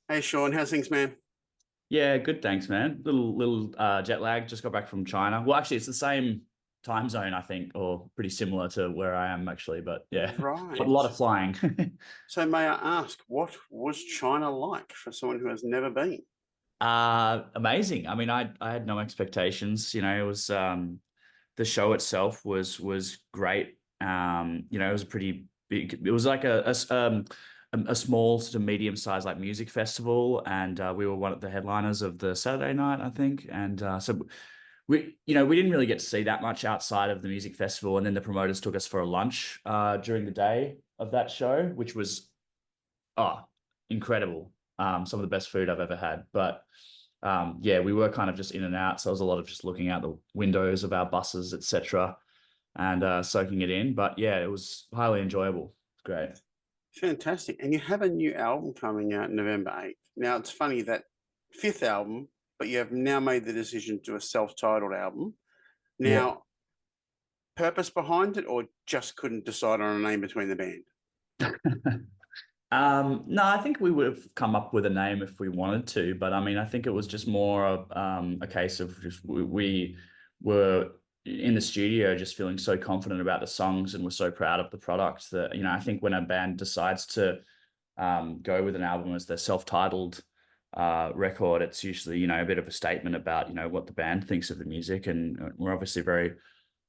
Hey Sean, how's things, man? Yeah, good. Thanks, man. Little jet lag. Just got back from China. Well, actually, it's the same time zone, I think, or pretty similar to where I am actually. But yeah, but a lot Right. of flying. So may I ask, what was China like for someone who has never been? Amazing. I mean, I had no expectations. It was the show itself was great. It was a pretty big. It was like a small to medium sized like music festival, and we were one of the headliners of the Saturday night, I think. And so we didn't really get to see that much outside of the music festival, and then the promoters took us for a lunch during the day of that show, which was oh incredible. Some of the best food I've ever had. But yeah, we were kind of just in and out, so it was a lot of just looking out the windows of our buses, etc., and soaking it in. But yeah, it was highly enjoyable. Great. Fantastic. And you have a new album coming out November 8th. Now, it's funny that fifth album, but you have now made the decision to do a self-titled album. Yeah. Now, purpose behind it, or just couldn't decide on a name between the band? No, I think we would have come up with a name if we wanted to, but I mean, I think it was just more a case of just we were in the studio just feeling so confident about the songs and we're so proud of the product that, I think when a band decides to go with an album as their self-titled record, it's usually, a bit of a statement about, what the band thinks of the music. And we're obviously very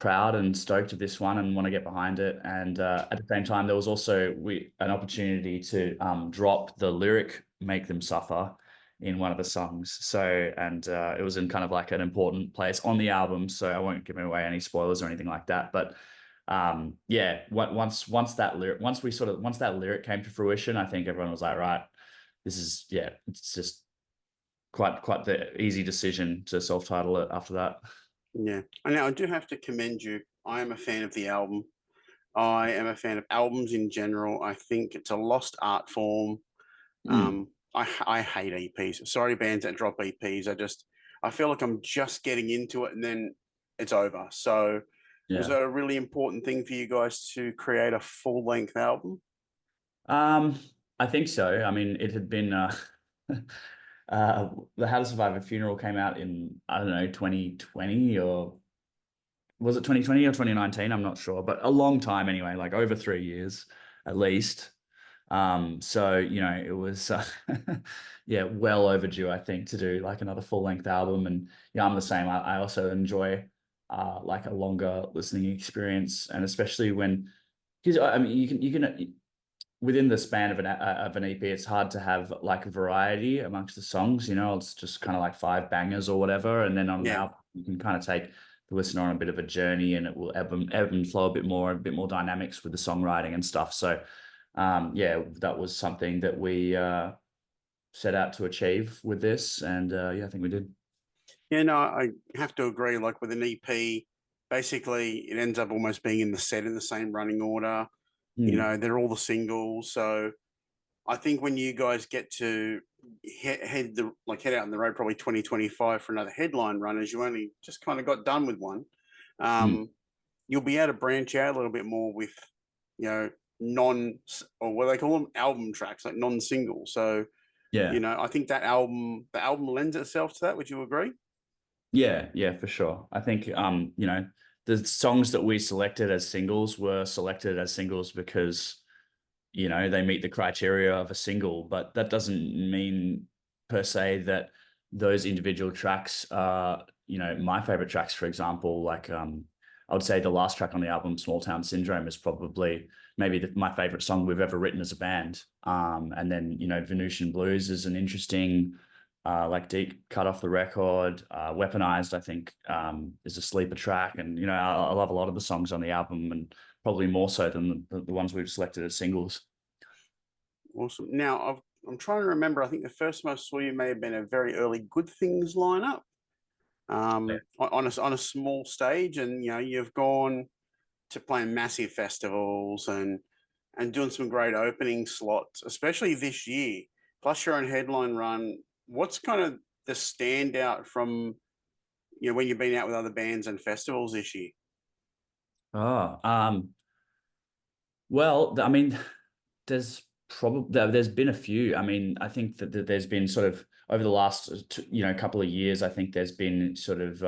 proud and stoked of this one and want to get behind it. And at the same time, there was also an opportunity to drop the lyric "Make Them Suffer" in one of the songs. So, and it was in kind of like an important place on the album. So I won't give away any spoilers or anything like that. But yeah, once that lyric came to fruition, I think everyone was like, right, this is yeah, it's just quite the easy decision to self-title it after that. Yeah. And now I do have to commend you. I am a fan of the album. I am a fan of albums in general. I think it's a lost art form. Mm, I hate EPs. Sorry, bands that drop EPs. I feel like I'm just getting into it and then it's over. So was yeah. that a really important thing for you guys to create a full length album? Um, I think so. I mean, it had been the How to Survive a Funeral came out in, I don't know, 2020, or was it 2020 or 2019? I'm not sure, but a long time anyway, like over 3 years at least. So it was yeah, well overdue, I think, to do like another full length album. And yeah, I'm the same. I also enjoy like a longer listening experience, and especially when because I mean you can within the span of an EP, it's hard to have like variety amongst the songs. It's just kind of like five bangers or whatever, and then on an Yeah. album you can kind of take the listener on a bit of a journey, and it will ebb and flow a bit more dynamics with the songwriting and stuff. So, yeah, that was something that we set out to achieve with this, and yeah, I think we did. Yeah, no, I have to agree. Like with an EP, basically it ends up almost being in the set in the same running order. Hmm. They're all the singles. So I think when you guys get to head out on the road, probably 2025 for another headline run, as you only just kind of got done with one, Hmm. um, you'll be able to branch out a little bit more with, you know, non or what they call them album tracks, like non single. So, Yeah. I think the album lends itself to that. Would you agree? Yeah, yeah, for sure. I think the songs that we selected as singles were selected as singles because they meet the criteria of a single, but that doesn't mean per se that those individual tracks are, my favorite tracks, for example, like I would say the last track on the album, Small Town Syndrome, is probably maybe my favorite song we've ever written as a band. And then, Venusian Blues is an interesting, like deep cut off the record. Weaponized, I think, is a sleeper track. And, I love a lot of the songs on the album, and probably more so than the ones we've selected as singles. Awesome. I'm trying to remember. I think the first time I saw you may have been a very early Good Things lineup on a small stage, and you've gone to playing massive festivals and doing some great opening slots, especially this year. Plus your own headline run. What's kind of the standout from when you've been out with other bands and festivals this year? Oh, well, I mean, there's Probably there's been a few. I mean, I think that there's been sort of over the last couple of years, I think there's been sort of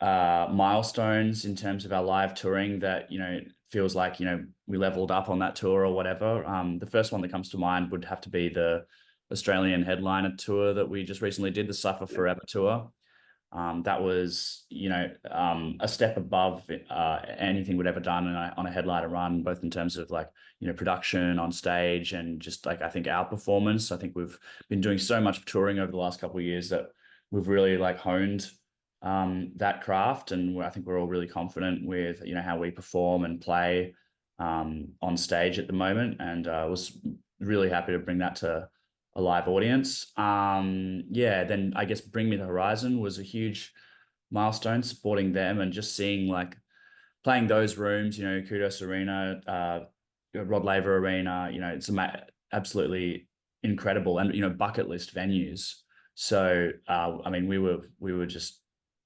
milestones in terms of our live touring that feels like we leveled up on that tour or whatever. The first one that comes to mind would have to be the Australian headliner tour that we just recently did, the Suffer Forever tour. That was a step above anything we'd ever done on a headliner run, both in terms of like production on stage and just like I think our performance. I think we've been doing so much touring over the last couple of years that we've really like honed that craft, and I think we're all really confident with how we perform and play on stage at the moment, and was really happy to bring that to a live audience. Then I guess Bring Me the Horizon was a huge milestone, supporting them and just seeing like playing those rooms, Kudos Arena, Rod Laver Arena, it's absolutely incredible, and bucket list venues. So I mean, we were just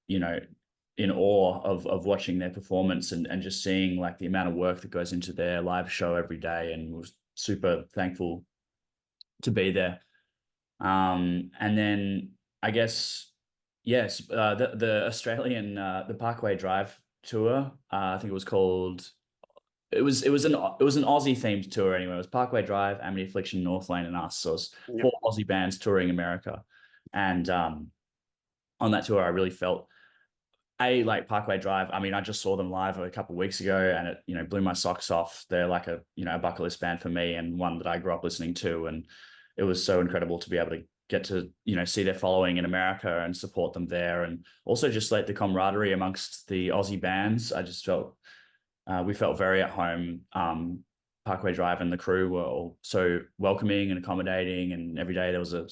in awe of watching their performance and just seeing like the amount of work that goes into their live show every day, and was super thankful to be there. And then I guess, yes, the Australian, the Parkway Drive tour, I think it was called, it was an Aussie themed tour anyway. It was Parkway Drive, Amity Affliction, Northlane, and us. So it was 4 Aussie bands touring America. And on that tour, I really felt like Parkway Drive. I mean, I just saw them live a couple of weeks ago, and it blew my socks off. They're like a bucket list band for me, and one that I grew up listening to, and it was so incredible to be able to get to see their following in America and support them there, and also just like the camaraderie amongst the Aussie bands. I just felt we felt very at home. Parkway Drive and the crew were all so welcoming and accommodating, and every day there was a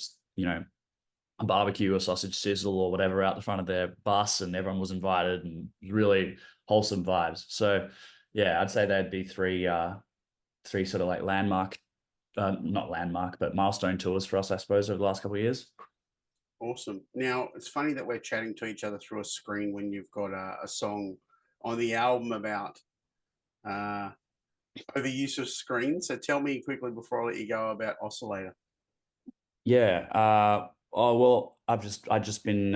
barbecue or sausage sizzle or whatever out the front of their bus, and everyone was invited, and really wholesome vibes. So yeah, I'd say there'd be three sort of like not landmark, but milestone tours for us, I suppose, over the last couple of years. Awesome. Now, it's funny that we're chatting to each other through a screen when you've got a song on the album about overuse of screens. So tell me quickly before I let you go about Oscillator. Yeah. Oh well, I've just been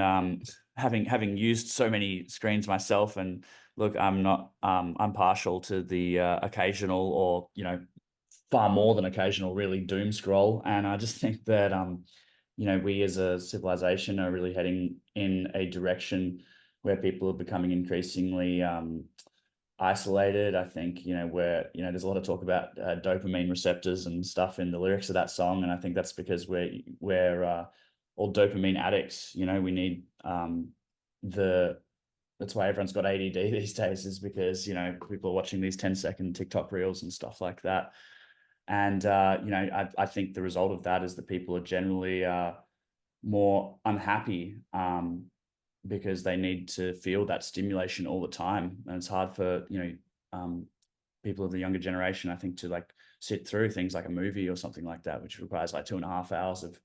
having used so many screens myself, and look, I'm partial to the occasional, or far more than occasional, really, doom scroll, and I just think that we as a civilization are really heading in a direction where people are becoming increasingly isolated. I think where there's a lot of talk about dopamine receptors and stuff in the lyrics of that song, and I think that's because we're all dopamine addicts. We need that's why everyone's got ADD these days, is because people are watching these 10-second TikTok reels and stuff like that. And I think the result of that is that people are generally more unhappy because they need to feel that stimulation all the time, and it's hard for people of the younger generation, I think, to like sit through things like a movie or something like that, which requires like 2.5 hours of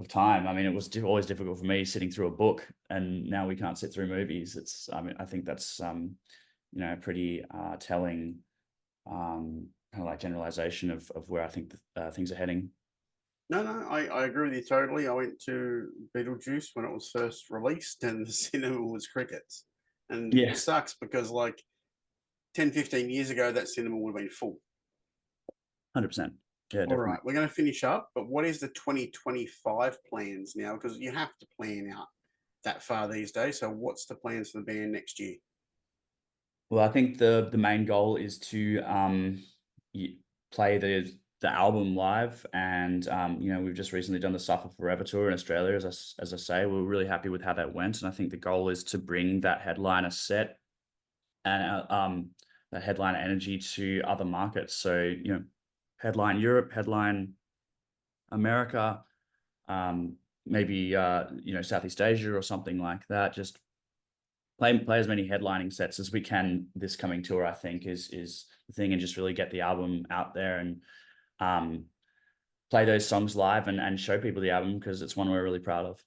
time. I mean, it was always difficult for me sitting through a book, and now we can't sit through movies. I think that's pretty telling kind of like generalization of where I think things are heading. No, I agree with you totally. I went to Beetlejuice when it was first released, and the cinema was crickets. And it sucks because like 10, 15 years ago, that cinema would have been full. 100%. Yeah, all right, we're going to finish up, but what is the 2025 plans now? Because you have to plan out that far these days. So what's the plans for the band next year? Well, I think the main goal is to play the album live, and we've just recently done the Suffer Forever tour in Australia. As I say, we're really happy with how that went, and I think the goal is to bring that headliner set and that headliner energy to other markets. So headline Europe, headline America, maybe Southeast Asia or something like that. Just play as many headlining sets as we can this coming tour, I think, is the thing, and just really get the album out there and play those songs live and show people the album, because it's one we're really proud of.